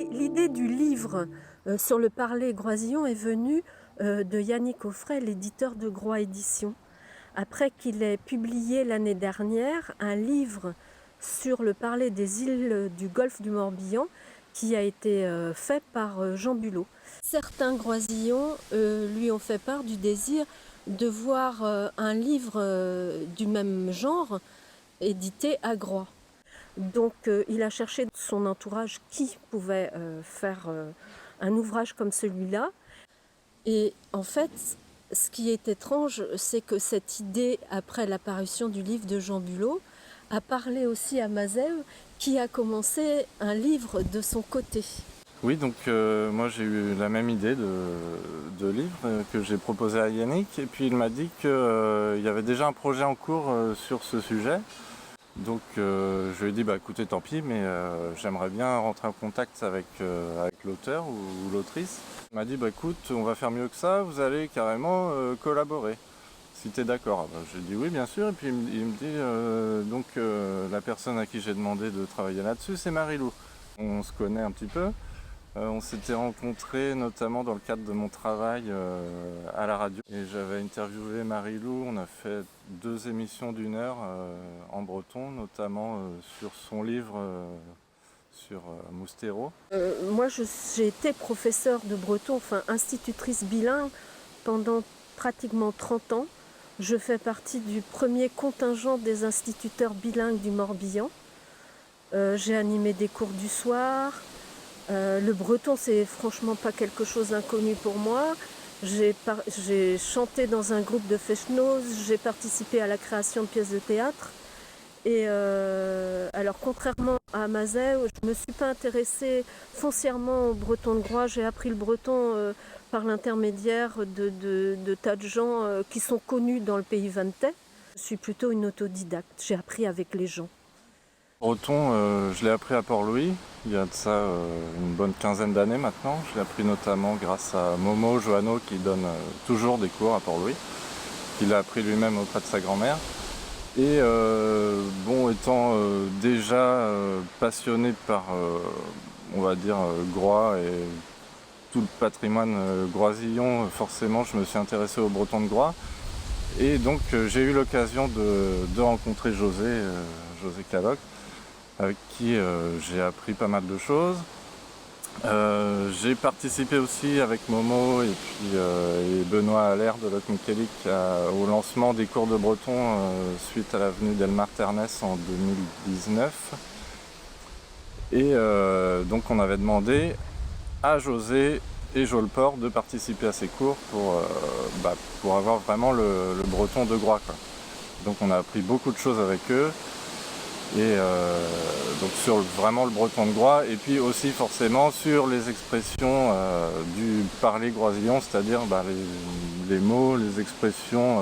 L'idée du livre sur le parler groisillon est venue de Yannick Offray, l'éditeur de Groix Éditions. Après qu'il ait publié l'année dernière un livre sur le parler des îles du golfe du Morbihan qui a été fait par Jean Bulot. Certains groisillons lui ont fait part du désir de voir un livre du même genre édité à Groix. Donc il a cherché son entourage qui pouvait faire un ouvrage comme celui-là. Et en fait, ce qui est étrange, c'est que cette idée, après l'apparition du livre de Jean Bulot, a parlé aussi à Mazev, qui a commencé un livre de son côté. Oui, donc moi j'ai eu la même idée de livre que j'ai proposé à Yannick, et puis il m'a dit qu'il y avait déjà un projet en cours sur ce sujet. Donc je lui ai dit bah écoutez tant pis, mais j'aimerais bien rentrer en contact avec l'auteur ou l'autrice. Il m'a dit bah écoute, on va faire mieux que ça, vous allez carrément collaborer. Si tu es d'accord. Ah bah, j'ai dit oui bien sûr, et puis il me dit donc la personne à qui j'ai demandé de travailler là-dessus c'est Marie-Lou. On se connaît un petit peu. On s'était rencontrés notamment dans le cadre de mon travail à la radio. Et j'avais interviewé Marie-Lou, on a fait 2 émissions d'1 heure en breton, notamment sur son livre sur Moustero. Moi, j'ai été professeure de breton, enfin institutrice bilingue pendant pratiquement 30 ans. Je fais partie du premier contingent des instituteurs bilingues du Morbihan. J'ai animé des cours du soir. Le breton, c'est franchement pas quelque chose d'inconnu pour moi. J'ai chanté dans un groupe de feshnoz, j'ai participé à la création de pièces de théâtre. Et alors, contrairement à Mazev, je ne me suis pas intéressée foncièrement au breton de Groix. J'ai appris le breton par l'intermédiaire de tas de gens qui sont connus dans le pays vantais. Je suis plutôt une autodidacte. J'ai appris avec les gens. Breton, je l'ai appris à Port-Louis, il y a de ça une bonne quinzaine d'années maintenant. Je l'ai appris notamment grâce à Momo Johanneau qui donne toujours des cours à Port-Louis. Il l'a appris lui-même auprès de sa grand-mère. Et bon, étant déjà passionné par, on va dire, Groix et tout le patrimoine groisillon, forcément je me suis intéressé au breton de Groix. Et donc j'ai eu l'occasion de rencontrer José Caloc, avec qui j'ai appris pas mal de choses. J'ai participé aussi avec Momo et puis et Benoît Allaire de Loc Michelic au lancement des cours de breton suite à l'avenue d'Elmar Ternès en 2019. Et donc on avait demandé à José et Jolport de participer à ces cours pour avoir vraiment le breton de Groix, quoi. Donc on a appris beaucoup de choses avec eux. Et donc sur vraiment le breton de Groix, et puis aussi forcément sur les expressions du parler groisillon, c'est-à-dire les mots, les expressions.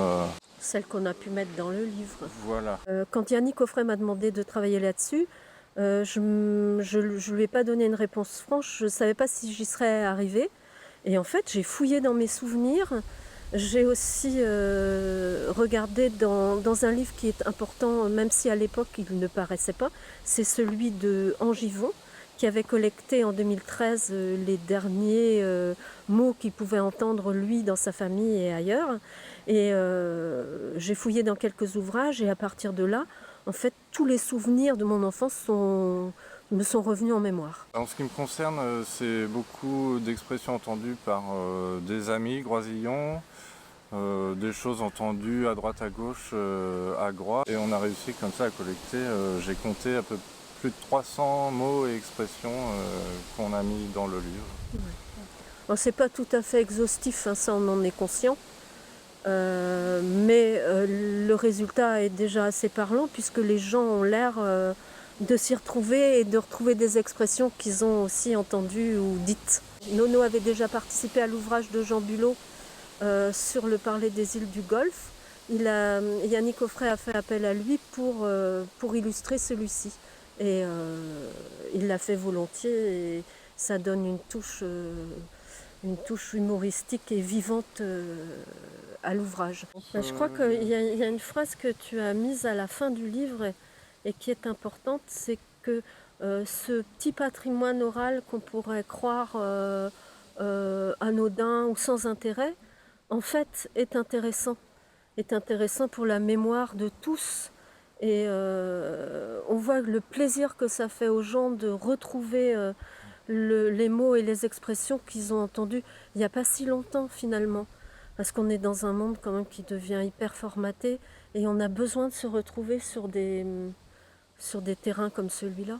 Celles qu'on a pu mettre dans le livre. Voilà. Quand Yannick Offray m'a demandé de travailler là-dessus, je ne lui ai pas donné une réponse franche, je ne savais pas si j'y serais arrivée. Et en fait, j'ai fouillé dans mes souvenirs. J'ai aussi regardé dans un livre qui est important, même si à l'époque il ne paraissait pas, c'est celui de Angivon, qui avait collecté en 2013 les derniers mots qu'il pouvait entendre lui dans sa famille et ailleurs. Et j'ai fouillé dans quelques ouvrages et à partir de là, en fait, tous les souvenirs de mon enfance me sont revenus en mémoire. En ce qui me concerne, c'est beaucoup d'expressions entendues par des amis groisillons, des choses entendues à droite à gauche à Groix, et on a réussi comme ça à collecter, j'ai compté à peu plus de 300 mots et expressions qu'on a mis dans le livre. Ouais. Bon, c'est pas tout à fait exhaustif, hein, ça on en est conscient, mais le résultat est déjà assez parlant puisque les gens ont l'air de s'y retrouver et de retrouver des expressions qu'ils ont aussi entendues ou dites. Nono avait déjà participé à l'ouvrage de Jean Bulot sur le parler des îles du Golfe. Yannick Offray a fait appel à lui pour illustrer celui-ci. Et il l'a fait volontiers et ça donne une touche humoristique et vivante à l'ouvrage. Je crois qu'il y a une phrase que tu as mise à la fin du livre et qui est importante, c'est que ce petit patrimoine oral qu'on pourrait croire anodin ou sans intérêt, en fait, est intéressant pour la mémoire de tous. Et on voit le plaisir que ça fait aux gens de retrouver les mots et les expressions qu'ils ont entendus il n'y a pas si longtemps finalement. Parce qu'on est dans un monde quand même qui devient hyper formaté et on a besoin de se retrouver sur des terrains comme celui-là.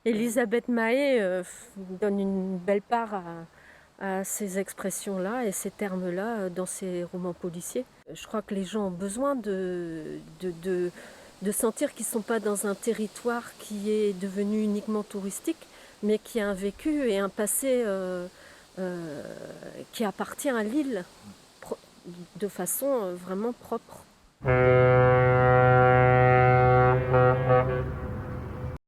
Elisabeth Mahé donne une belle part à ces expressions-là et ces termes-là dans ses romans policiers. Je crois que les gens ont besoin de sentir qu'ils ne sont pas dans un territoire qui est devenu uniquement touristique, mais qui a un vécu et un passé qui appartient à l'île de façon vraiment propre.